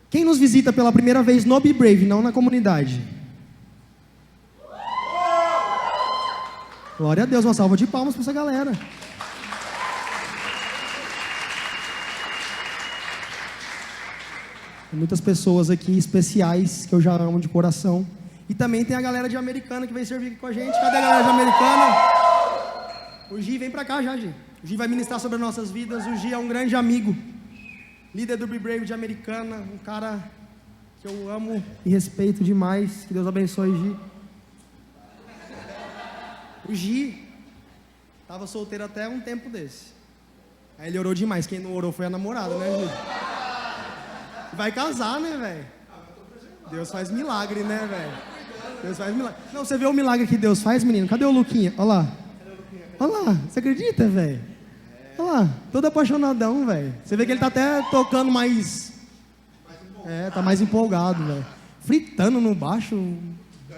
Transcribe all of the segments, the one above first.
Quem nos visita pela primeira vez no Be Brave, não na comunidade? Glória a Deus, uma salva de palmas para essa galera. Tem muitas pessoas aqui especiais que eu já amo de coração. E também tem a galera de Americana que vem servir aqui com a gente. Cadê a galera de Americana? O Gi, vem pra cá já, Gi. O Gi vai ministrar sobre as nossas vidas. O Gi é um grande amigo, líder do Be Brave de Americana, um cara que eu amo e respeito demais. Que Deus abençoe, Gi. O Gi estava solteiro até um tempo desse. Aí ele orou demais. Quem não orou foi a namorada, né, Gi? Vai casar, né, velho? Deus faz milagre, né, velho? Deus faz milagre. Não, você vê o milagre que Deus faz, menino? Cadê o Luquinha? Olha lá. Olha lá. Você acredita, velho? Olha lá. Todo apaixonadão, velho. Você vê que ele tá até tocando mais... tá mais empolgado, velho. Fritando no baixo.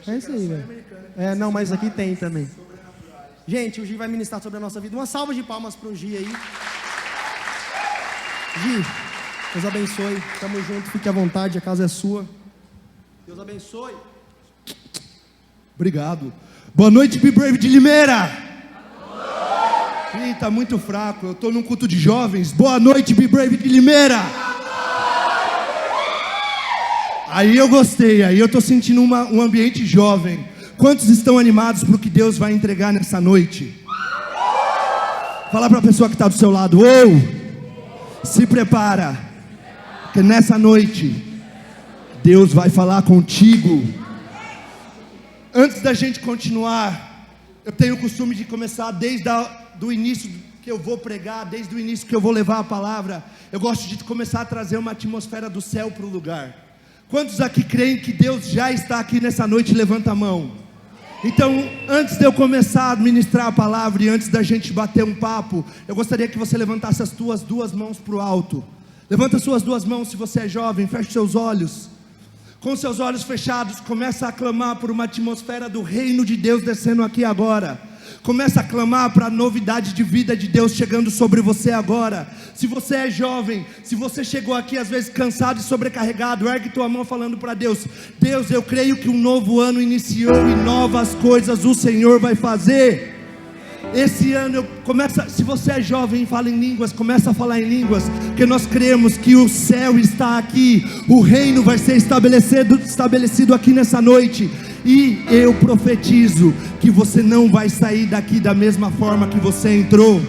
É isso aí, velho. Não, mas aqui tem também. Gente, o Gi vai ministrar sobre a nossa vida. Uma salva de palmas pro Gi aí. Gi, Deus abençoe. Tamo junto, fique à vontade, a casa é sua. Deus abençoe. Obrigado. Boa noite, Be Brave de Limeira. Ih, tá muito fraco. Eu tô num culto de jovens. Boa noite, Be Brave de Limeira. Aí eu gostei. Aí eu tô sentindo um ambiente jovem. Quantos estão animados pro que Deus vai entregar nessa noite? Fala pra pessoa que tá do seu lado. Se prepara, porque nessa noite Deus vai falar contigo. Antes da gente continuar, eu tenho o costume de começar desde do início que eu vou pregar, desde o início que eu vou levar a palavra. Eu gosto de começar a trazer uma atmosfera do céu para o lugar. Quantos aqui creem que Deus já está aqui nessa noite? Levanta a mão. Então, antes de eu começar a ministrar a palavra e antes da gente bater um papo, eu gostaria que você levantasse as tuas duas mãos para o alto. Levanta as suas duas mãos se você é jovem, feche seus olhos. Com seus olhos fechados, começa a clamar por uma atmosfera do reino de Deus descendo aqui agora. Começa a clamar para a novidade de vida de Deus chegando sobre você agora. Se você é jovem, se você chegou aqui às vezes cansado e sobrecarregado, ergue tua mão falando para Deus: Deus, eu creio que um novo ano iniciou e novas coisas o Senhor vai fazer. Esse ano se você é jovem e fala em línguas, começa a falar em línguas, porque nós cremos que o céu está aqui, o reino vai ser estabelecido aqui nessa noite. E eu profetizo que você não vai sair daqui da mesma forma que você entrou.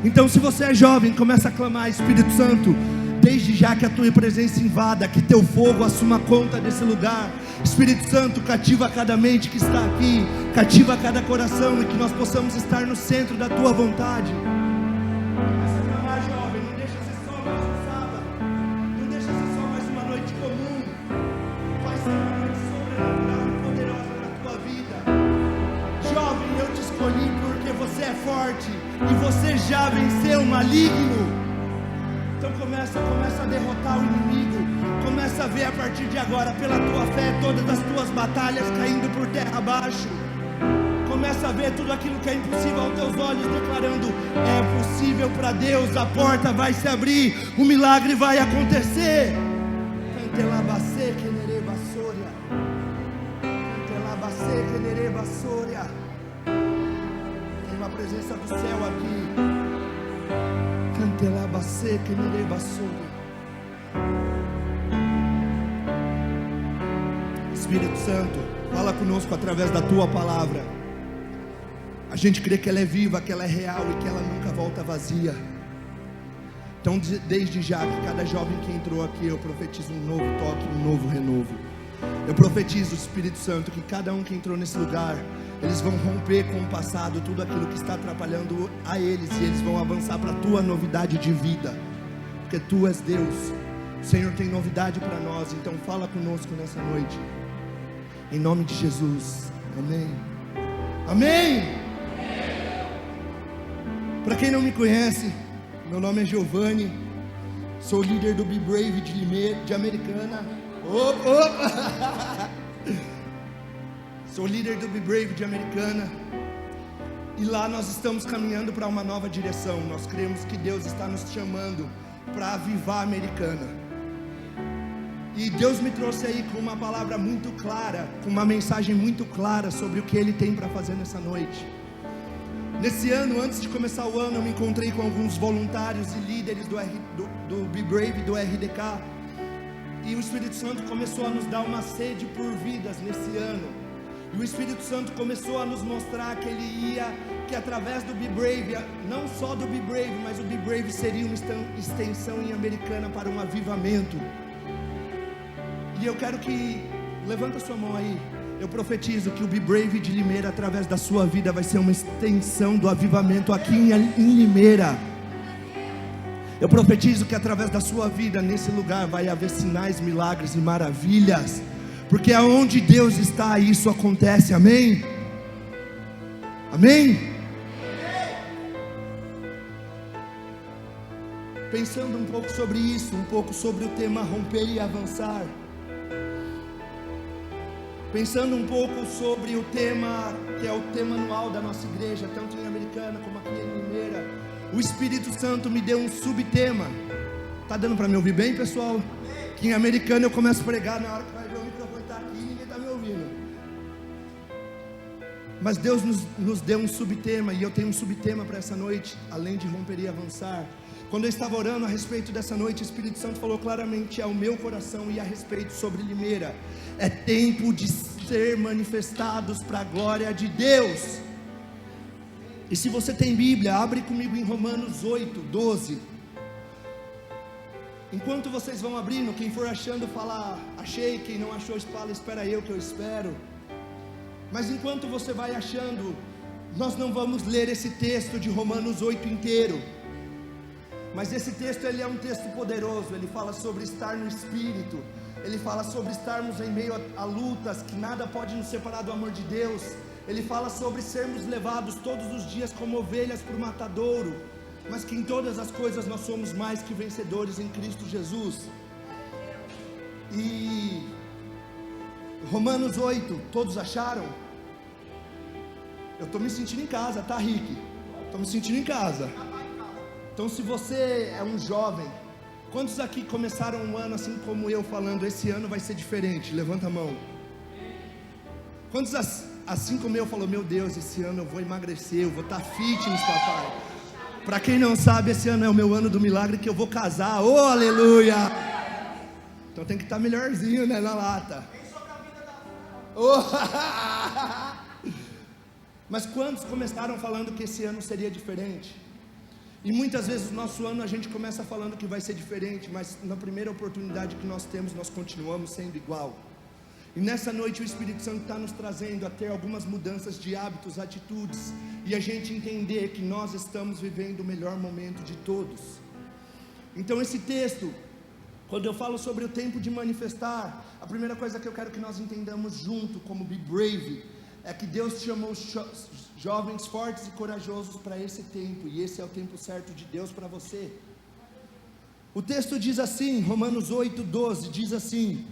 Então, se você é jovem, começa a clamar: Espírito Santo, desde já que a tua presença invada, que teu fogo assuma conta desse lugar. Espírito Santo, cativa cada mente que está aqui, cativa cada coração, e que nós possamos estar no centro da tua vontade. Começa a clamar, jovem, não deixa ser só mais um sábado, não deixa ser só mais uma noite comum. Vai ser uma noite sobrenatural e poderosa na tua vida. Jovem, eu te escolhi porque você é forte e você já venceu o maligno. Então começa a derrotar o inimigo. Começa a ver a partir de agora, pela tua fé, todas as tuas batalhas caindo por terra abaixo. Começa a ver tudo aquilo que é impossível aos teus olhos, declarando: é possível para Deus, a porta vai se abrir, o milagre vai acontecer. Tem uma presença do céu aqui. Espírito Santo, fala conosco através da tua palavra. A gente crê que ela é viva, que ela é real e que ela nunca volta vazia. Então, desde já, que cada jovem que entrou aqui, eu profetizo um novo toque, um novo renovo. Eu profetizo, Espírito Santo, que cada um que entrou nesse lugar, eles vão romper com o passado, tudo aquilo que está atrapalhando a eles, e eles vão avançar para a tua novidade de vida, porque tu és Deus. O Senhor tem novidade para nós, então fala conosco nessa noite, em nome de Jesus. Amém. Amém. Para quem não me conhece, meu nome é Giovanni, sou líder do Be Brave de Americana. Sou líder do Be Brave de Americana. E lá nós estamos caminhando para uma nova direção. Nós cremos que Deus está nos chamando para avivar a Americana. E Deus me trouxe aí com uma palavra muito clara, com uma mensagem muito clara sobre o que Ele tem para fazer nessa noite. Nesse ano, antes de começar o ano, eu me encontrei com alguns voluntários e líderes do Be Brave, do RDK. E o Espírito Santo começou a nos dar uma sede por vidas nesse ano. E o Espírito Santo começou a nos mostrar que que através do Be Brave, não só do Be Brave, mas o Be Brave seria uma extensão em Americana para um avivamento. E eu quero que, levanta sua mão aí, eu profetizo que o Be Brave de Limeira, através da sua vida, vai ser uma extensão do avivamento aqui em Limeira. Eu profetizo que através da sua vida, nesse lugar, vai haver sinais, milagres e maravilhas. Porque aonde Deus está, isso acontece, amém? Amém? Pensando um pouco sobre isso, um pouco sobre o tema romper e avançar. Pensando um pouco sobre o tema, que é o tema anual da nossa igreja, tanto em Americana como aqui em Limeira, o Espírito Santo me deu um subtema. Tá dando para me ouvir bem, pessoal? Que em Americana eu começo a pregar, na hora que vai ver o microfone tá aqui, ninguém tá me ouvindo. Mas Deus nos deu um subtema, e eu tenho um subtema para essa noite, além de romper e avançar. Quando eu estava orando a respeito dessa noite, o Espírito Santo falou claramente ao meu coração e a respeito sobre Limeira. É tempo de ser manifestados para a glória de Deus. E se você tem Bíblia, abre comigo em Romanos 8, 12. Enquanto vocês vão abrindo, quem for achando fala achei, quem não achou fala espera eu que eu espero. Mas enquanto você vai achando, nós não vamos ler esse texto de Romanos 8 inteiro. Mas esse texto ele é um texto poderoso. Ele fala sobre estar no Espírito. Ele fala sobre estarmos em meio a lutas, que nada pode nos separar do amor de Deus. Ele fala sobre sermos levados todos os dias como ovelhas por matadouro, mas que em todas as coisas nós somos mais que vencedores em Cristo Jesus. E Romanos 8, todos acharam? Eu estou me sentindo em casa, tá, Rick? Estou me sentindo em casa. Então, se você é um jovem, quantos aqui começaram um ano assim como eu, falando, esse ano vai ser diferente? Levanta a mão. Quantos assim como eu falou, meu Deus, esse ano eu vou emagrecer, eu vou estar fitness, papai. Para quem não sabe, esse ano é o meu ano do milagre, que eu vou casar, oh aleluia. Então tem que estar melhorzinho, né, na lata. Oh. Mas quantos começaram falando que esse ano seria diferente? E muitas vezes no nosso ano a gente começa falando que vai ser diferente, mas na primeira oportunidade que nós temos, nós continuamos sendo igual. E nessa noite o Espírito Santo está nos trazendo a ter algumas mudanças de hábitos, atitudes, e a gente entender que nós estamos vivendo o melhor momento de todos. Então esse texto, quando eu falo sobre o tempo de manifestar, a primeira coisa que eu quero que nós entendamos junto como Be Brave, é que Deus chamou os jovens fortes e corajosos para esse tempo, e esse é o tempo certo de Deus para você. O texto diz assim, Romanos 8, 12, diz assim: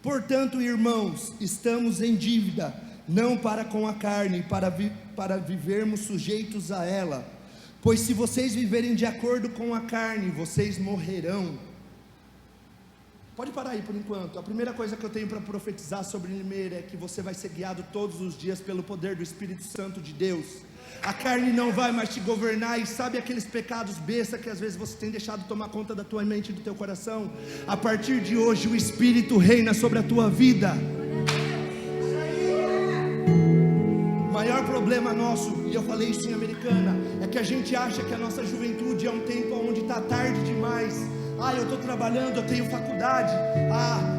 portanto, irmãos, estamos em dívida, não para com a carne, para vivermos sujeitos a ela, pois se vocês viverem de acordo com a carne, vocês morrerão. Pode parar aí por enquanto. A primeira coisa que eu tenho para profetizar sobre Limeira é que você vai ser guiado todos os dias pelo poder do Espírito Santo de Deus. A carne não vai mais te governar. E sabe aqueles pecados besta que às vezes você tem deixado tomar conta da tua mente e do teu coração? A partir de hoje o Espírito reina sobre a tua vida. O maior problema nosso, e eu falei isso em Americana, é que a gente acha que a nossa juventude é um tempo onde está tarde demais. Eu estou trabalhando, eu tenho faculdade,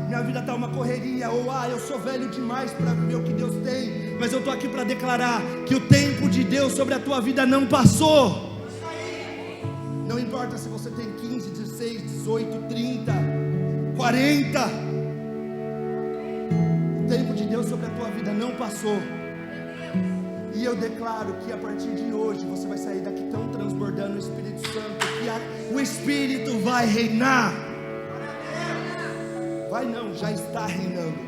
minha vida está uma correria, ou eu sou velho demais para viver o que Deus tem. Mas eu estou aqui para declarar que o tempo de Deus sobre a tua vida não passou. Não importa se você tem 15, 16, 18, 30, 40, o tempo de Deus sobre a tua vida não passou. E eu declaro que a partir de hoje você vai sair daqui tão transbordando o Espírito Santo, que o Espírito vai reinar. Vai não, já está reinando.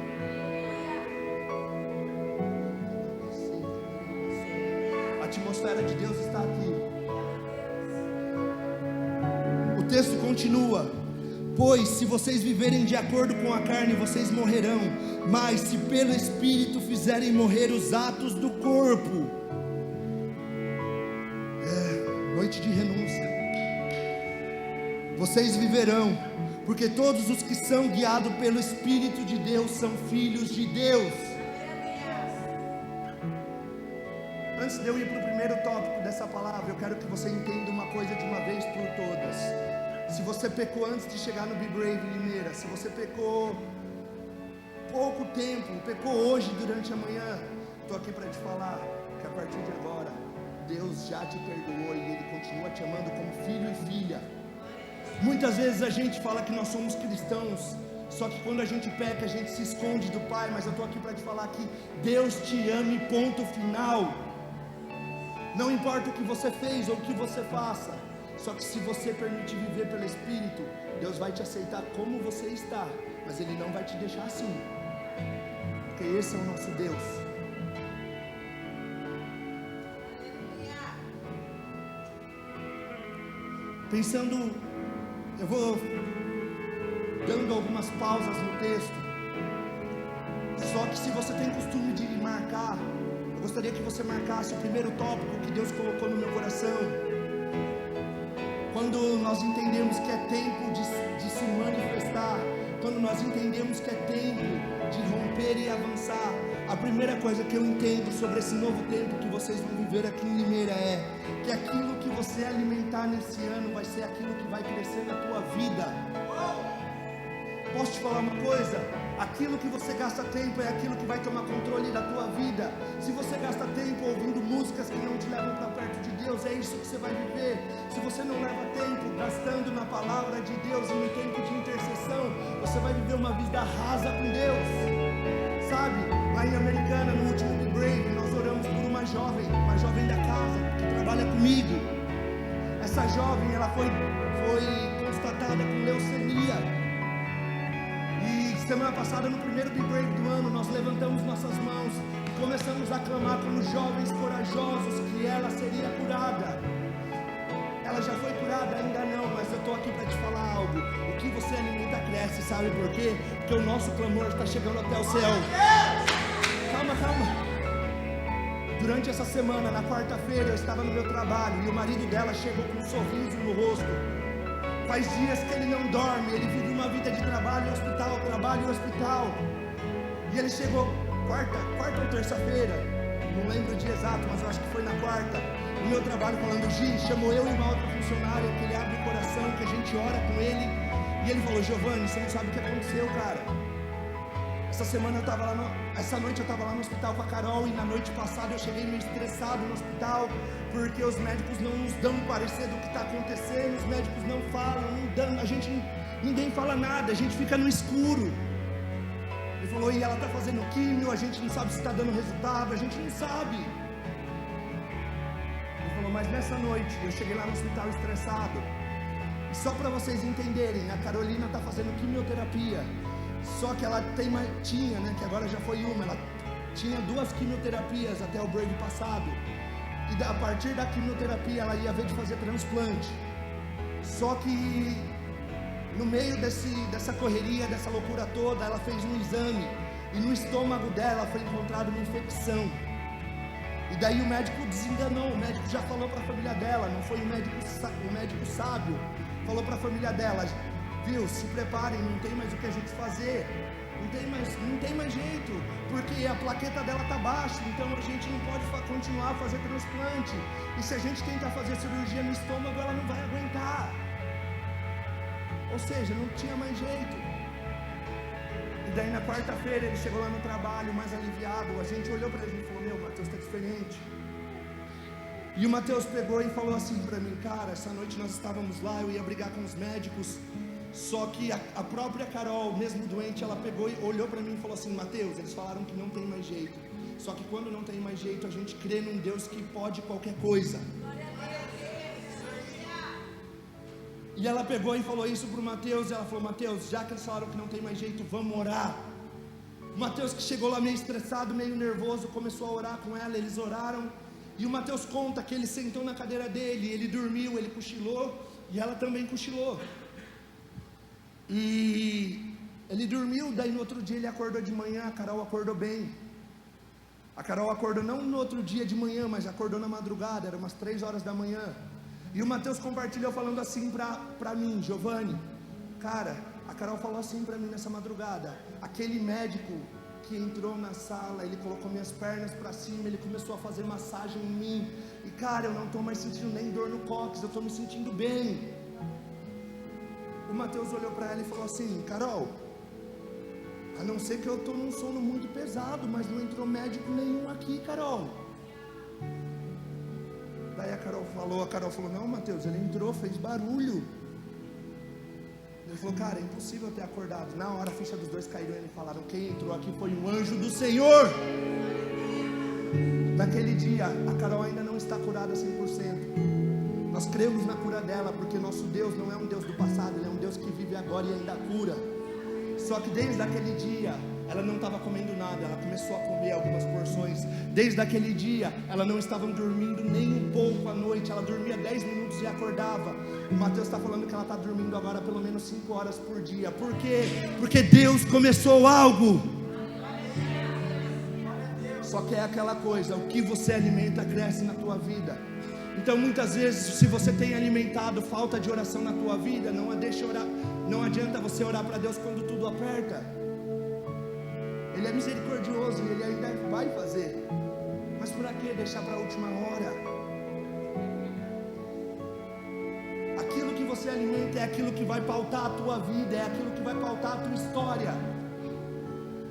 A atmosfera de Deus está aqui. O texto continua: Pois se vocês viverem de acordo com a carne, vocês morrerão, mas se pelo Espírito fizerem morrer os atos do corpo, noite de renúncia, vocês viverão, porque todos os que são guiados pelo Espírito de Deus são filhos de Deus. Antes de eu ir para o primeiro tópico dessa palavra, eu quero que você entenda uma coisa de uma vez por todas. Se você pecou antes de chegar no Be Brave Limeira, se você pecou pouco tempo, pecou hoje durante a manhã, estou aqui para te falar que a partir de agora, Deus já te perdoou e Ele continua te amando como filho e filha. Muitas vezes a gente fala que nós somos cristãos, só que quando a gente peca, a gente se esconde do Pai, mas eu estou aqui para te falar que Deus te ama e ponto final. Não importa o que você fez ou o que você faça, só que se você permitir viver pelo Espírito, Deus vai te aceitar como você está, mas Ele não vai te deixar assim, porque esse é o nosso Deus. Pensando, eu vou dando algumas pausas no texto, só que se você tem costume de marcar, eu gostaria que você marcasse o primeiro tópico que Deus colocou no meu coração. Quando nós entendemos que é tempo de se manifestar, quando nós entendemos que é tempo de romper e avançar, a primeira coisa que eu entendo sobre esse novo tempo que vocês vão viver aqui em Limeira é que aquilo que você alimentar nesse ano vai ser aquilo que vai crescer na tua vida. Posso te falar uma coisa? Aquilo que você gasta tempo é aquilo que vai tomar controle da tua vida. Se você gasta tempo ouvindo músicas que não te levam para perto de Deus, é isso que você vai viver. Se você não leva tempo gastando na palavra de Deus e no tempo de intercessão, você vai viver uma vida rasa com Deus. Sabe, lá em Americana, no último Be Brave, nós oramos por uma jovem da casa, que trabalha comigo. Essa jovem, ela foi constatada com leucemia. Semana passada, no primeiro Be Brave do ano, nós levantamos nossas mãos e começamos a clamar como jovens corajosos que ela seria curada. Ela já foi curada? Ainda não, mas eu estou aqui para te falar algo. O que você alimenta cresce, sabe por quê? Porque o nosso clamor está chegando até o céu. Calma. Durante essa semana, na quarta-feira, eu estava no meu trabalho e o marido dela chegou com um sorriso no rosto. Faz dias que ele não dorme, ele vive uma vida de trabalho e hospital, trabalho e hospital. E ele chegou quarta ou terça-feira, não lembro o dia exato, mas eu acho que foi na quarta, no meu trabalho falando, Gi, chamou eu e uma outra funcionária, que ele abre o coração, que a gente ora com ele. E ele falou, Giovanni, você não sabe o que aconteceu, cara. Essa noite eu estava lá no hospital com a Carol, e na noite passada eu cheguei meio estressado no hospital, porque os médicos não nos dão parecer do que está acontecendo, os médicos não falam, ninguém fala nada, a gente fica no escuro. Ele falou, e ela está fazendo químio, a gente não sabe se está dando resultado, a gente não sabe. Ele falou, mas nessa noite eu cheguei lá no hospital estressado, e só para vocês entenderem, a Carolina está fazendo quimioterapia. Só que ela tinha, né, que agora já foi uma, ela tinha 2 quimioterapias até o Brave passado. E a partir da quimioterapia ela ia ver de fazer transplante. Só que no meio dessa correria, dessa loucura toda, ela fez um exame. E no estômago dela foi encontrada uma infecção. E daí o médico desenganou, o médico já falou para a família dela, não foi o médico sábio, falou para a família dela, viu, se preparem, não tem mais o que a gente fazer, não tem mais jeito, porque a plaqueta dela está baixa, então a gente não pode continuar a fazer transplante, e se a gente tentar fazer cirurgia no estômago, ela não vai aguentar, ou seja, não tinha mais jeito. E daí na quarta-feira ele chegou lá no trabalho mais aliviado, a gente olhou para ele e falou, meu, Mateus está diferente. E o Mateus pegou e falou assim para mim, cara, essa noite nós estávamos lá, eu ia brigar com os médicos, só que a própria Carol, mesmo doente, ela pegou e olhou para mim e falou assim, Mateus, eles falaram que não tem mais jeito, só que quando não tem mais jeito, a gente crê num Deus que pode qualquer coisa. E ela pegou e falou isso para o Mateus, e ela falou, Mateus, já que eles falaram que não tem mais jeito, vamos orar. O Mateus, que chegou lá meio estressado, meio nervoso, começou a orar com ela, eles oraram. E o Mateus conta que ele sentou na cadeira dele, ele dormiu, ele cochilou, e ela também cochilou. E ele dormiu, daí no outro dia ele acordou de manhã, a Carol acordou bem. A Carol acordou não no outro dia de manhã, mas acordou na madrugada, era umas 3 horas da manhã. E o Mateus compartilhou falando assim pra mim: Giovanni, cara, a Carol falou assim pra mim nessa madrugada: aquele médico que entrou na sala, ele colocou minhas pernas pra cima, ele começou a fazer massagem em mim, e cara, eu não tô mais sentindo nem dor no cóccix, eu tô me sentindo bem. O Mateus olhou pra ela e falou assim: Carol, a não ser que eu tô num sono muito pesado, mas não entrou médico nenhum aqui, Carol. Daí a Carol falou: não, Mateus, ele entrou, fez barulho. Ele falou: cara, é impossível ter acordado. Na hora a ficha dos dois caiu e eles falaram: quem entrou aqui foi um anjo do Senhor. Daquele dia, a Carol ainda não está curada 100%. Nós cremos na cura dela, porque nosso Deus não é um Deus do passado, Ele é um Deus que vive agora e ainda cura. Só que desde aquele dia, ela não estava comendo nada, ela começou a comer algumas porções. Desde aquele dia, ela não estava dormindo nem um pouco à noite, ela dormia 10 minutos e acordava. O Mateus está falando que ela está dormindo agora pelo menos 5 horas por dia. Por quê? Porque Deus começou algo. Só que é aquela coisa, o que você alimenta cresce na tua vida. Então muitas vezes, se você tem alimentado falta de oração na tua vida, não adianta você orar para Deus quando tudo aperta. Ele é misericordioso e Ele ainda vai fazer. Mas por que deixar para a última hora? Aquilo que você alimenta é aquilo que vai pautar a tua vida, é aquilo que vai pautar a tua história.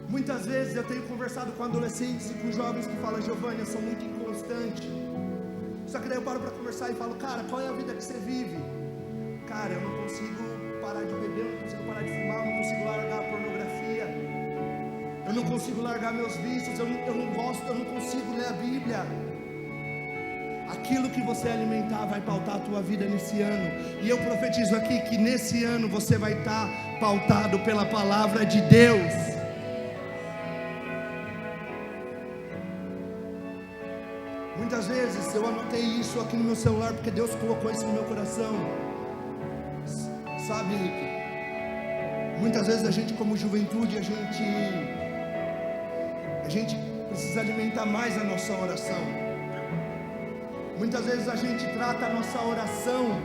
Muitas vezes eu tenho conversado com adolescentes e com jovens que falam: Giovanni, eu sou muito inconstante. Só que daí eu paro para conversar e falo: cara, qual é a vida que você vive? Cara, eu não consigo parar de beber, eu não consigo parar de fumar, eu não consigo largar a pornografia, eu não consigo largar meus vícios, eu não consigo ler a Bíblia. Aquilo que você alimentar vai pautar a tua vida nesse ano. E eu profetizo aqui que nesse ano você vai estar pautado pela palavra de Deus. Muitas vezes eu anotei isso aqui no meu celular, porque Deus colocou isso no meu coração. Sabe, muitas vezes a gente, como juventude, a gente precisa alimentar mais a nossa oração. Muitas vezes a gente trata a nossa oração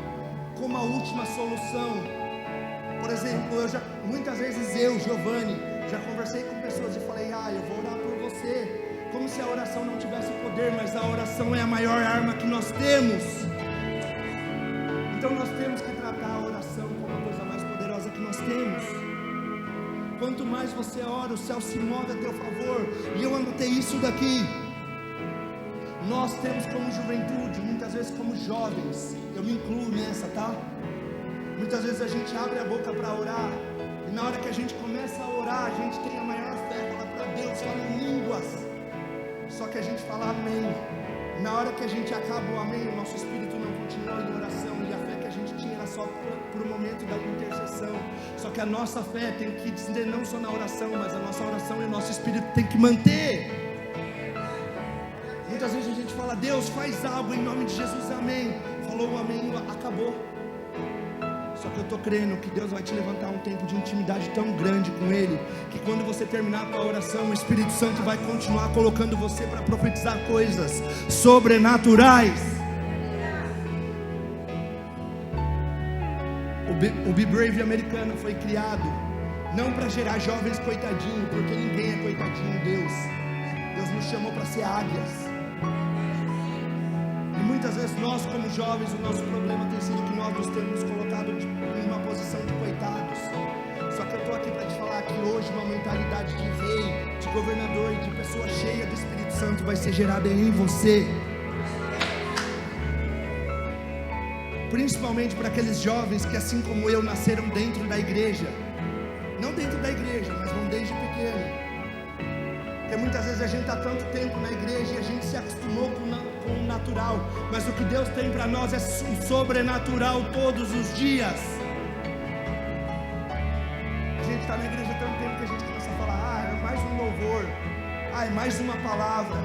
como a última solução. Por exemplo, muitas vezes eu, Giovanni, já conversei com pessoas e falei: eu vou orar por você, como se a oração não tivesse poder, mas a oração é a maior arma que nós temos. Então nós temos que tratar a oração como a coisa mais poderosa que nós temos. Quanto mais você ora, o céu se move a teu favor. E eu anotei isso daqui. Nós temos como juventude, muitas vezes como jovens, eu me incluo nessa, tá? Muitas vezes a gente abre a boca para orar, e na hora que a gente começa a orar, a gente tem a maior fé, fala para Deus, fala em línguas. Só que a gente fala amém. Na hora que a gente acaba o amém, o nosso espírito não continua em oração, e a fé que a gente tinha era só por um momento da intercessão. Só que a nossa fé tem que dizer não só na oração, mas a nossa oração e o nosso espírito tem que manter. Muitas vezes a gente fala: Deus, faz algo em nome de Jesus, amém. Falou o amém, acabou. Só que eu estou crendo que Deus vai te levantar um tempo de intimidade tão grande com Ele, que quando você terminar a tua oração, o Espírito Santo vai continuar colocando você para profetizar coisas sobrenaturais. O Be Brave americano foi criado não para gerar jovens coitadinhos, porque ninguém é coitadinho. Deus nos chamou para ser águias. E muitas vezes nós, como jovens, o nosso problema tem sido que nós nos temos colocado em uma posição de coitados. Só que eu estou aqui para te falar que hoje uma mentalidade de rei, de governador e de pessoa cheia do Espírito Santo vai ser gerada em você. Principalmente para aqueles jovens que, assim como eu, nasceram dentro da igreja. Não dentro da igreja, mas vão desde pequeno. Porque muitas vezes a gente está tanto tempo na igreja e a gente se acostumou com o natural. Mas o que Deus tem para nós é sobrenatural todos os dias. A gente está na igreja há tanto tempo que a gente começa a falar: é mais um louvor, é mais uma palavra,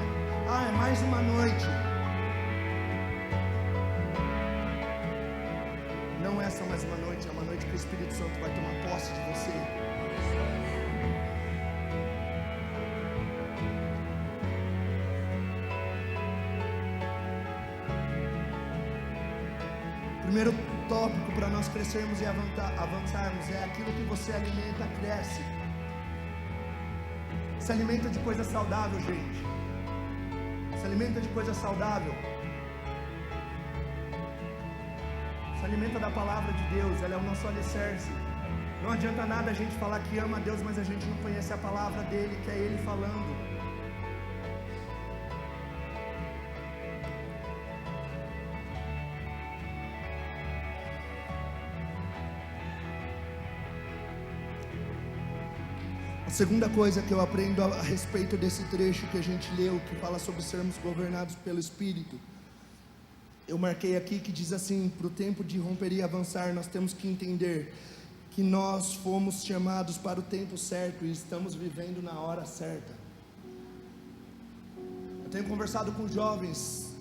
é mais uma noite. não essa mais uma noite, é uma noite que o Espírito Santo vai tomar posse de você. Primeiro tópico para nós crescermos e avançarmos é aquilo que você alimenta, cresce. Se alimenta de coisa saudável, gente. Se alimenta de coisa saudável. Se alimenta da palavra de Deus, ela é o nosso alicerce. Não adianta nada a gente falar que ama a Deus, mas a gente não conhece a palavra dele, que é ele falando. A segunda coisa que eu aprendo a respeito desse trecho que a gente leu, que fala sobre sermos governados pelo Espírito, eu marquei aqui que diz assim: para o tempo de romper e avançar, nós temos que entender que nós fomos chamados para o tempo certo e estamos vivendo na hora certa. Eu tenho conversado com jovens,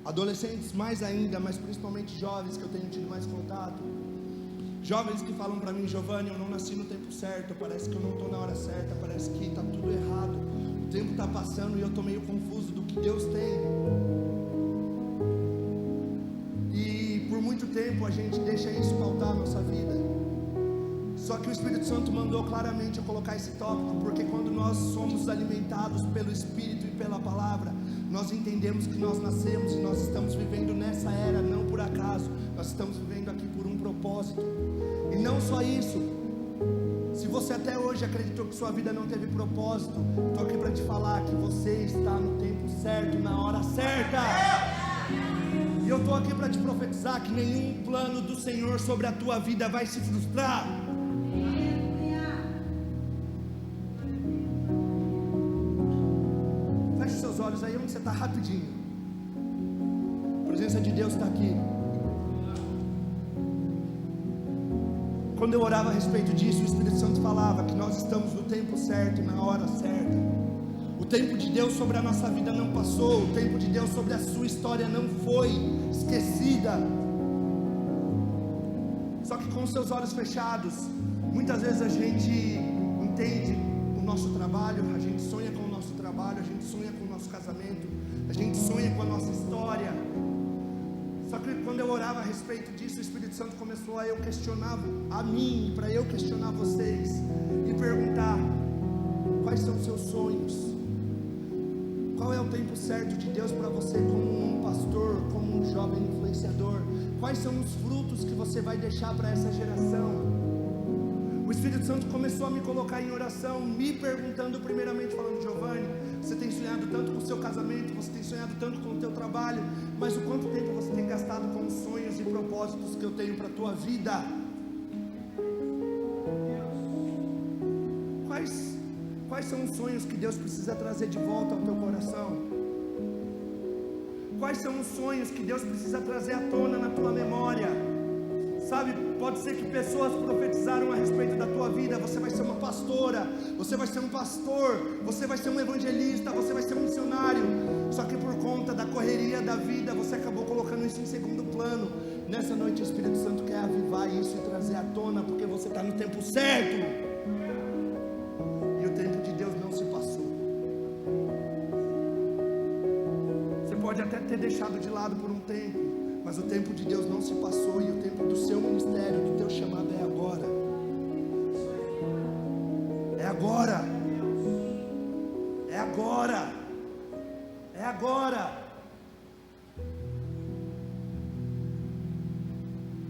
adolescentes mais ainda, mas principalmente jovens que eu tenho tido mais contato. Jovens que falam para mim: Giovanni, eu não nasci no tempo certo, parece que eu não estou na hora certa, parece que está tudo errado, o tempo está passando e eu estou meio confuso do que Deus tem. E por muito tempo a gente deixa isso pautar a nossa vida. Só que o Espírito Santo mandou claramente eu colocar esse tópico, porque quando nós somos alimentados pelo Espírito e pela palavra, nós entendemos que nós nascemos e nós estamos vivendo nessa era não por acaso, nós estamos vivendo aqui por um propósito. E não só isso, se você até hoje acreditou que sua vida não teve propósito, estou aqui para te falar que você está no tempo certo, na hora certa. E eu estou aqui para te profetizar que nenhum plano do Senhor sobre a tua vida vai se frustrar. Feche seus olhos aí onde você está, rapidinho. A presença de Deus está aqui. Quando eu orava a respeito disso, o Espírito Santo falava que nós estamos no tempo certo, na hora certa. O tempo de Deus sobre a nossa vida não passou, o tempo de Deus sobre a sua história não foi esquecida. Só que com os seus olhos fechados, muitas vezes a gente entende o nosso trabalho, a gente sonha com o nosso trabalho, a gente sonha com o nosso casamento, a gente sonha com a nossa história. Só que quando eu orava a respeito disso, o Espírito Santo começou a eu questionar a mim, para eu questionar vocês e perguntar: quais são os seus sonhos? Qual é o tempo certo de Deus para você como um pastor, como um jovem influenciador? Quais são os frutos que você vai deixar para essa geração? O Espírito Santo começou a me colocar em oração, me perguntando primeiramente, falando: Giovanni, você tem sonhado tanto com o seu casamento, você tem sonhado tanto com o teu trabalho, mas o quanto tempo você tem gastado com os sonhos e propósitos que eu tenho para a tua vida? Quais são os sonhos que Deus precisa trazer de volta ao teu coração? Quais são os sonhos que Deus precisa trazer à tona na tua memória? Sabe, pode ser que pessoas profetizaram a respeito da tua vida: você vai ser uma pastora, você vai ser um pastor, você vai ser um evangelista, você vai ser um missionário. Só que por conta da correria da vida, você acabou colocando isso em segundo plano. Nessa noite o Espírito Santo quer avivar isso e trazer à tona, porque você está no tempo certo. E o tempo de Deus não se passou. Você pode até ter deixado de lado por um tempo, mas o tempo de Deus não se passou, e o tempo do seu ministério, do teu chamado é agora. É agora. É agora. É agora.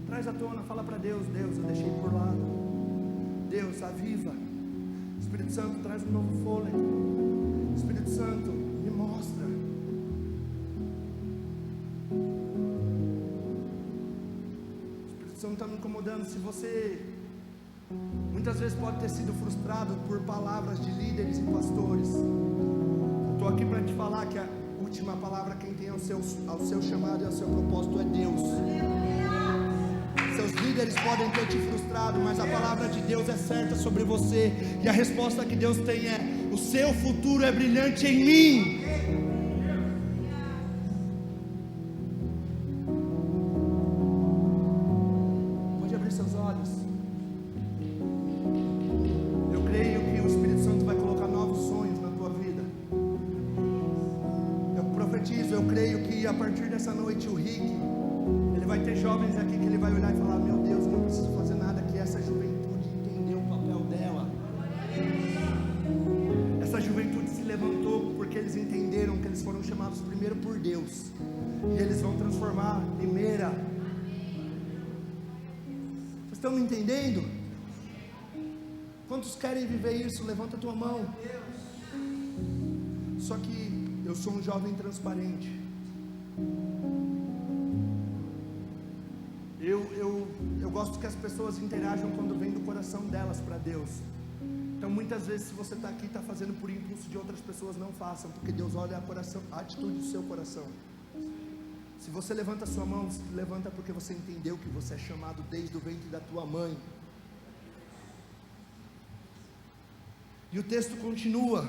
Traz à tona, fala para Deus: Deus, eu deixei por lado. Deus, aviva. Espírito Santo, traz um novo fôlego. Espírito Santo, me mostra. Não está me incomodando. Se você muitas vezes pode ter sido frustrado por palavras de líderes e pastores, eu estou aqui para te falar que a última palavra quem tem ao seu chamado e ao seu propósito é Deus. Seus líderes podem ter te frustrado, mas a palavra de Deus é certa sobre você, e a resposta que Deus tem é: o seu futuro é brilhante em mim. a partir dessa noite o Rick, ele vai ter jovens aqui que ele vai olhar e falar: meu Deus, eu não preciso fazer nada, que essa juventude entendeu o papel dela. Essa juventude se levantou porque eles entenderam que eles foram chamados primeiro por Deus, e eles vão transformar Limeira. Vocês estão me entendendo? Quantos querem viver isso? Levanta a tua mão. Só que eu sou um jovem transparente. Eu gosto que as pessoas interajam quando vem do coração delas para Deus. Então muitas vezes, se você está aqui, está fazendo por impulso de outras pessoas, não façam, porque Deus olha a atitude do seu coração. Se você levanta a sua mão, levanta porque você entendeu que você é chamado desde o ventre da tua mãe. E o texto continua.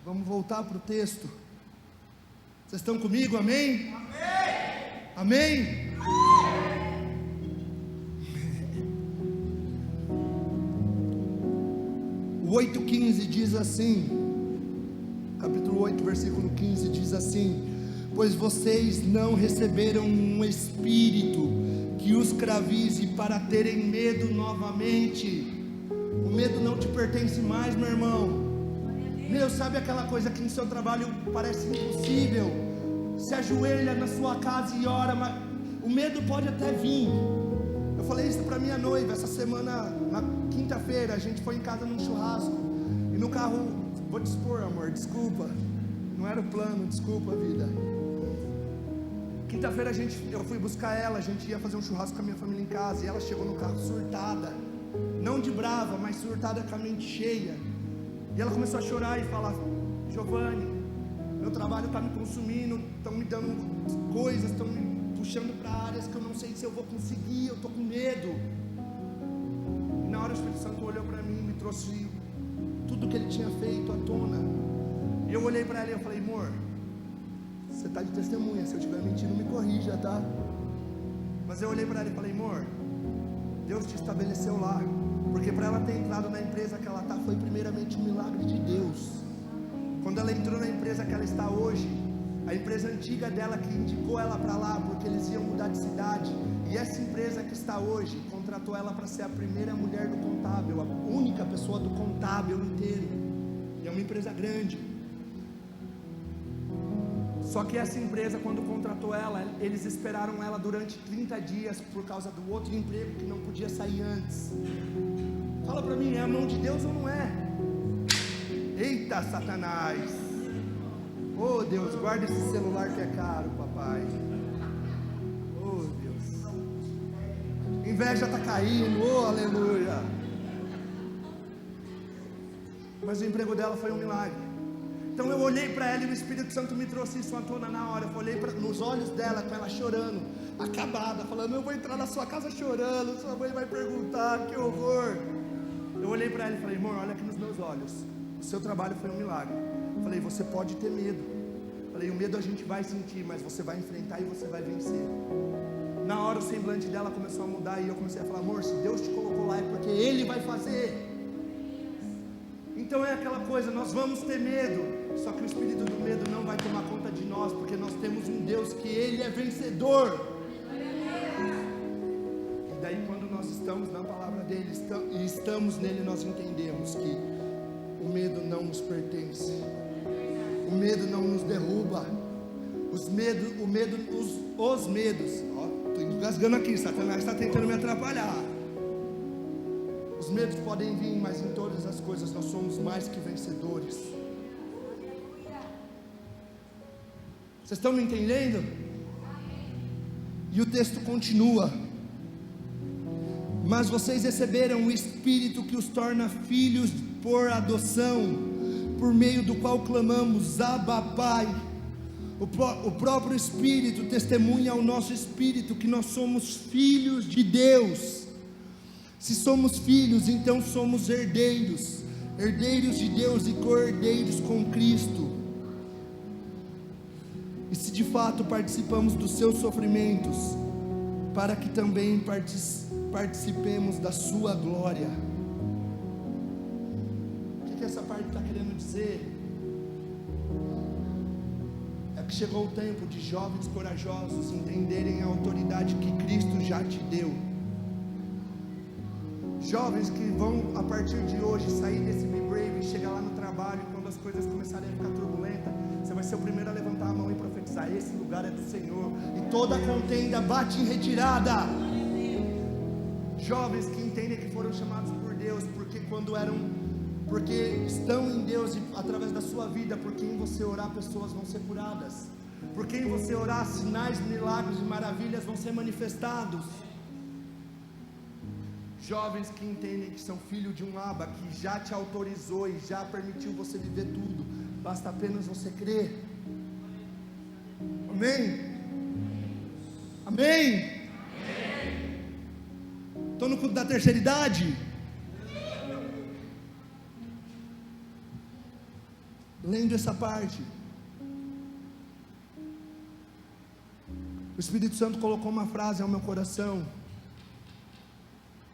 Vamos voltar para o texto. Vocês estão comigo? Amém? Amém? Amém? O 8,15 diz assim, capítulo 8, versículo 15 diz assim: pois vocês não receberam um espírito que os escravize para terem medo novamente. O medo não te pertence mais, meu irmão. Meu, sabe aquela coisa que no seu trabalho parece impossível? Se ajoelha na sua casa e ora, mas o medo pode até vir. Eu falei isso para minha noiva essa semana, na quinta-feira. A gente foi em casa num churrasco, e no carro, vou te expor, amor, desculpa, não era o plano, desculpa, vida. Quinta-feira eu fui buscar ela, a gente ia fazer um churrasco com a minha família em casa, e ela chegou no carro surtada, não de brava, mas surtada com a mente cheia. E ela começou a chorar e falar: Giovanni, meu trabalho está me consumindo, estão me dando coisas, estão me puxando para áreas que eu não sei se eu vou conseguir, eu estou com medo. E na hora o Espírito Santo olhou para mim e me trouxe tudo que ele tinha feito à tona. E eu olhei para ela e eu falei: amor, você está de testemunha, se eu estiver mentindo me corrija, tá? Mas eu olhei para ela e falei: amor, Deus te estabeleceu lá, porque para ela ter entrado na empresa que ela está, foi primeiramente um milagre de Deus. Quando ela entrou na empresa que ela está hoje, a empresa antiga dela que indicou ela para lá, porque eles iam mudar de cidade, e essa empresa que está hoje, contratou ela para ser a primeira mulher do contábil, a única pessoa do contábil inteiro, e é uma empresa grande. Só que essa empresa, quando contratou ela, eles esperaram ela durante 30 dias, por causa do outro emprego que não podia sair antes. Fala para mim, é a mão de Deus ou não é? Eita, Satanás! Oh Deus, guarda esse celular que é caro, papai. Oh Deus, inveja está caindo, oh aleluia. Mas o emprego dela foi um milagre. Então eu olhei para ela e o Espírito Santo me trouxe isso à tona na hora. Eu olhei nos olhos dela, com ela chorando, acabada, falando: eu vou entrar na sua casa chorando, sua mãe vai perguntar, que horror. Eu olhei para ela e falei: amor, olha aqui nos meus olhos, o seu trabalho foi um milagre. Eu falei: você pode ter medo. Eu falei: o medo a gente vai sentir, mas você vai enfrentar e você vai vencer. Na hora o semblante dela começou a mudar e eu comecei a falar: amor, se Deus te colocou lá é porque Ele vai fazer. Então é aquela coisa, nós vamos ter medo, só que o espírito do medo não vai tomar conta de nós, porque nós temos um Deus que Ele é vencedor. E daí quando nós estamos na palavra dEle e estamos nele, nós entendemos que o medo não nos pertence, o medo não nos derruba, os medos, estou engasgando aqui, Satanás está tentando me atrapalhar. Os medos podem vir, mas em todas as coisas nós somos mais que vencedores. Vocês estão me entendendo? E o texto continua: mas vocês receberam o Espírito que os torna filhos por adoção, por meio do qual clamamos: Abba, Pai. O próprio Espírito testemunha ao nosso espírito que nós somos filhos de Deus. Se somos filhos, então somos herdeiros, herdeiros de Deus e co-herdeiros com Cristo. E se de fato participamos dos seus sofrimentos, para que também participemos da sua glória. O que essa parte está querendo dizer? É É que chegou o tempo de jovens corajosos entenderem a autoridade que Cristo já te deu. Jovens que vão, a partir de hoje, sair desse Be Brave e chegar lá no trabalho, e quando as coisas começarem a ficar turbulentas, você vai ser o primeiro a levantar a mão e profetizar: esse lugar é do Senhor, e toda contenda bate em retirada. Jovens que entendem que foram chamados por Deus, porque estão em Deus, e através da sua vida, por quem você orar, pessoas vão ser curadas, por quem você orar, sinais, milagres e maravilhas vão ser manifestados. Jovens que entendem que são filhos de um Abba, que já te autorizou e já permitiu você viver tudo, basta apenas você crer. Amém? Amém? Estou no culto da terceira idade. Lendo essa parte, o Espírito Santo colocou uma frase ao meu coração.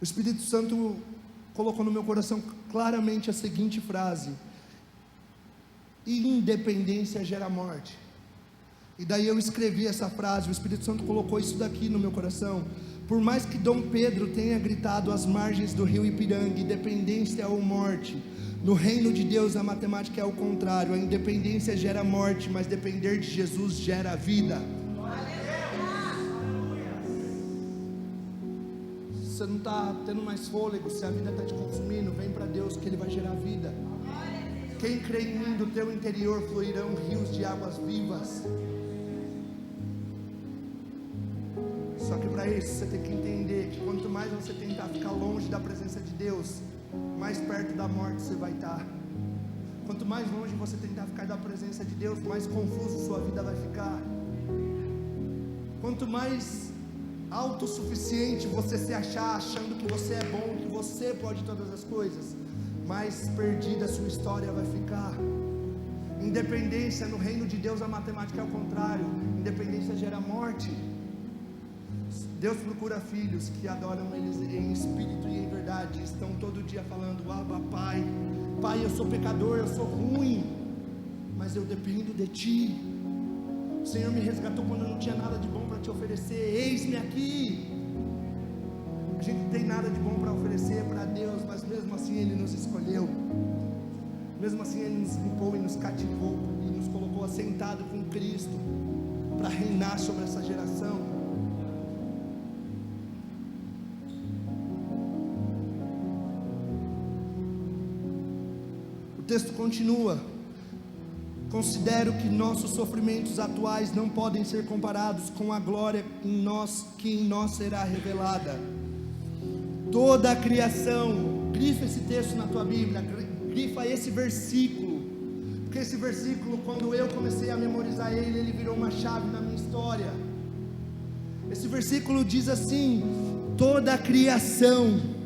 O Espírito Santo colocou no meu coração claramente a seguinte frase: independência gera morte. E daí eu escrevi essa frase. O Espírito Santo colocou isso daqui no meu coração. Por mais que Dom Pedro tenha gritado às margens do rio Ipiranga: independência ou morte, no reino de Deus a matemática é o contrário. A independência gera morte, mas depender de Jesus gera vida. Se você não está tendo mais fôlego, se a vida está te consumindo, vem para Deus que Ele vai gerar vida. Quem crê em mim, do teu interior fluirão rios de águas vivas. Só que para isso você tem que entender que quanto mais você tentar ficar longe da presença de Deus, mais perto da morte você vai estar. Quanto mais longe você tentar ficar da presença de Deus, mais confuso sua vida vai ficar. Quanto mais autossuficiente você se achar, achando que você é bom, que você pode todas as coisas, mais perdida a sua história vai ficar. Independência no reino de Deus, a matemática é o contrário. Independência gera morte. Deus procura filhos que adoram Ele em espírito e em verdade, estão todo dia falando: Abba, Pai, Pai, eu sou pecador, eu sou ruim, mas eu dependo de Ti. O Senhor me resgatou quando eu não tinha nada de bom para te oferecer, eis-me aqui. A gente não tem nada de bom para oferecer para Deus, mas mesmo assim Ele nos escolheu, mesmo assim Ele nos limpou e nos cativou, e nos colocou assentado com Cristo, para reinar sobre essa geração. O texto continua: considero que nossos sofrimentos atuais não podem ser comparados com a glória que em nós será revelada. Toda a criação, grifa esse texto na tua Bíblia, grifa esse versículo, porque esse versículo, quando eu comecei a memorizar ele virou uma chave na minha história. Esse versículo diz assim: toda a criação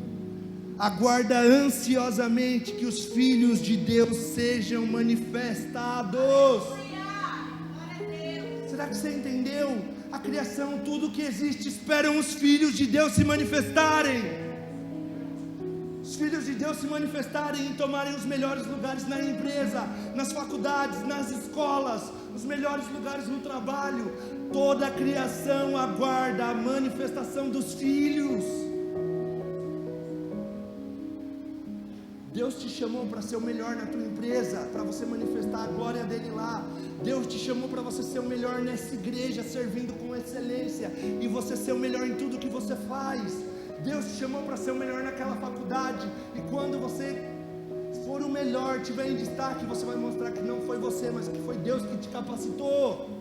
aguarda ansiosamente que os filhos de Deus sejam manifestados. Será que você entendeu? A criação, tudo que existe, esperam os filhos de Deus se manifestarem. Os filhos de Deus se manifestarem e tomarem os melhores lugares na empresa, nas faculdades, nas escolas, os melhores lugares no trabalho. Toda a criação aguarda a manifestação dos filhos. Deus te chamou para ser o melhor na tua empresa, para você manifestar a glória dele lá. Deus te chamou para você ser o melhor nessa igreja, servindo com excelência, e você ser o melhor em tudo que você faz. Deus te chamou para ser o melhor naquela faculdade, e quando você for o melhor, tiver em destaque, você vai mostrar que não foi você, mas que foi Deus que te capacitou.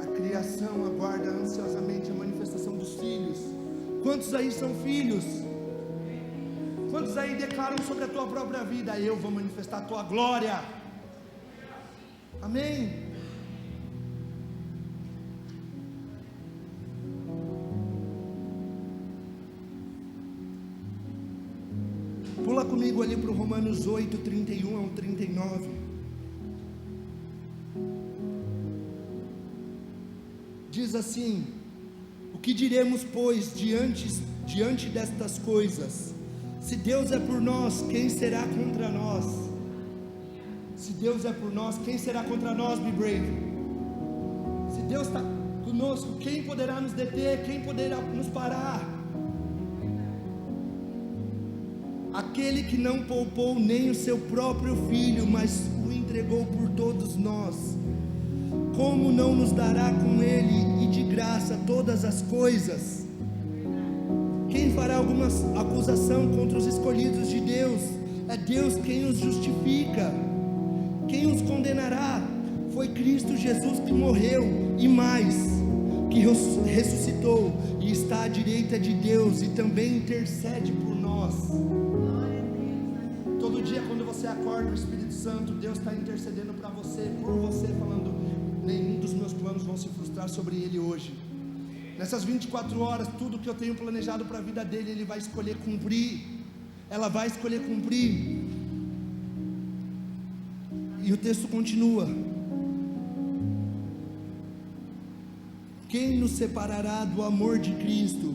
A criação aguarda ansiosamente a manifestação dos filhos. Quantos aí são filhos? Quantos aí declaram sobre a tua própria vida: eu vou manifestar a tua glória? Amém? Pula comigo ali para o Romanos 8, 31 ao 39. Diz assim: o que diremos, pois, diante destas coisas? Se Deus é por nós, quem será contra nós? Se Deus é por nós, quem será contra nós, Be Brave? Se Deus está conosco, quem poderá nos deter? Quem poderá nos parar? Aquele que não poupou nem o seu próprio filho, mas o entregou por todos nós, como não nos dará com ele e de graça todas as coisas? Quem fará alguma acusação contra os escolhidos de Deus? É Deus quem os justifica. Quem os condenará? Foi Cristo Jesus que morreu, e mais, que ressuscitou e está à direita de Deus e também intercede por nós. Todo dia quando você acorda, o Espírito Santo, Deus está intercedendo para você, por você, falando: nenhum dos meus planos vão se frustrar sobre ele hoje. Nessas 24 horas, tudo que eu tenho planejado para a vida dele, ele vai escolher cumprir. Ela vai escolher cumprir. E o texto continua: quem nos separará do amor de Cristo?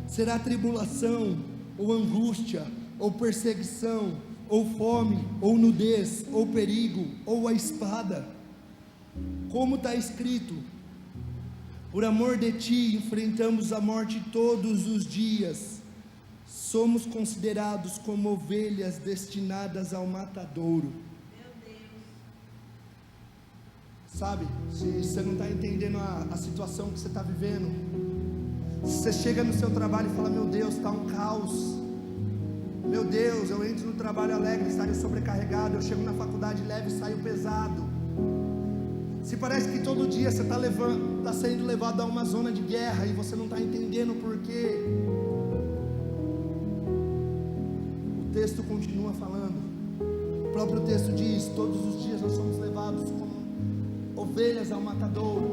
Será tribulação, ou angústia, ou perseguição, ou fome, ou nudez, ou perigo, ou a espada? Como está escrito: por amor de ti enfrentamos a morte todos os dias, somos considerados como ovelhas destinadas ao matadouro. Sabe, se você não está entendendo a situação que você está vivendo, se você chega no seu trabalho e fala: meu Deus, está um caos, meu Deus, eu entro no trabalho alegre e saio sobrecarregado, eu chego na faculdade leve e saio pesado. Se parece que todo dia você está sendo levado a uma zona de guerra e você não está entendendo o porquê, o texto continua falando. O próprio texto diz: todos os dias nós somos levados como ovelhas ao matadouro.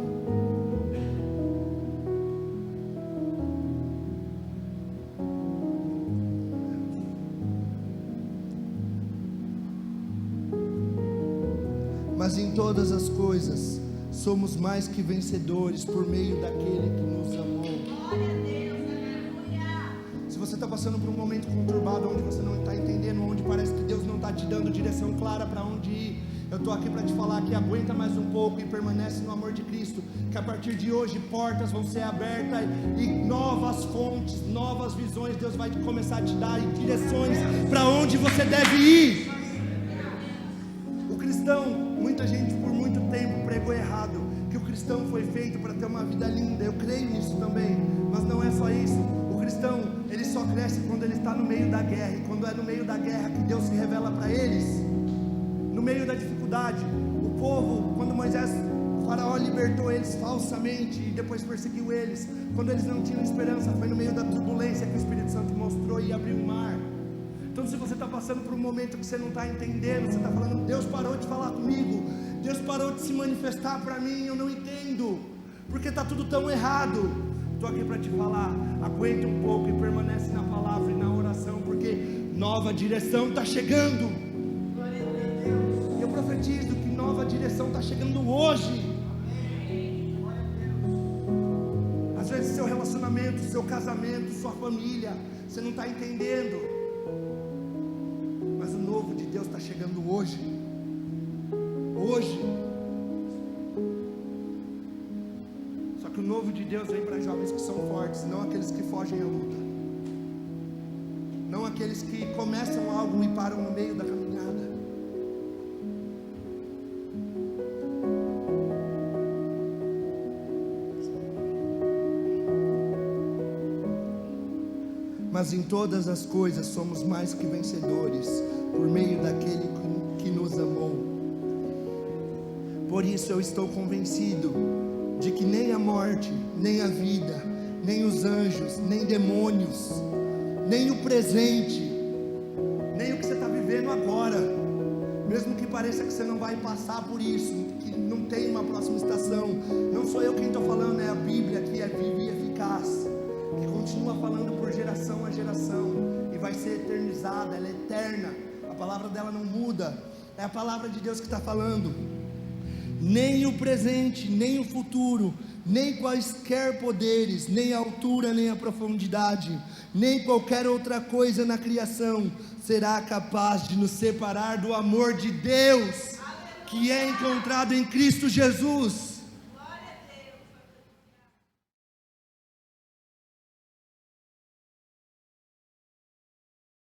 Mas em todas as coisas somos mais que vencedores por meio daquele que nos amou. Glória a Deus, aleluia. Se você está passando por um momento conturbado, onde você não está entendendo, onde parece que Deus não está te dando direção clara para onde ir, eu estou aqui para te falar que aguenta mais um pouco e permanece no amor de Cristo, que a partir de hoje portas vão ser abertas e novas fontes, novas visões Deus vai começar a te dar, e direções para onde você deve ir. O cristão, muita gente por muito tempo pregou errado, que o cristão foi feito para ter uma vida linda. Eu creio nisso também, mas não é só isso. O cristão, ele só cresce quando ele está no meio da guerra, e quando é no meio da guerra que Deus se revela para eles. No meio da dificuldade, o povo, quando Moisés, o faraó libertou eles falsamente e depois perseguiu eles, quando eles não tinham esperança, foi no meio da turbulência que o Espírito Santo mostrou e abriu o mar. Então, se você está passando por um momento que você não está entendendo, você está falando: Deus parou de falar comigo, Deus parou de se manifestar para mim, eu não entendo, porque está tudo tão errado. Estou aqui para te falar: aguenta um pouco e permanece na palavra e na oração, porque nova direção está chegando. E eu profetizo que nova direção está chegando hoje. Às vezes seu relacionamento, seu casamento, sua família, você não está entendendo, mas o novo de Deus está chegando hoje. Hoje. Só que o novo de Deus vem para jovens que são fortes, não aqueles que fogem à luta, não aqueles que começam algo e param no meio da caminhada. Mas em todas as coisas somos mais que vencedores por meio daquele que nos amou. Por isso eu estou convencido de que nem a morte, nem a vida, nem os anjos, nem demônios, nem o presente, nem o que você está vivendo agora, mesmo que pareça que você não vai passar por isso, que não tem uma próxima estação, não sou eu quem estou falando, é a Bíblia que é viva e eficaz, que continua falando por geração a geração, e vai ser eternizada, ela é eterna, a palavra dela não muda, é a palavra de Deus que está falando. Nem o presente, nem o futuro nem quaisquer poderes, nem a altura, nem a profundidade, nem qualquer outra coisa na criação será capaz de nos separar do amor de Deus, que é encontrado em Cristo Jesus.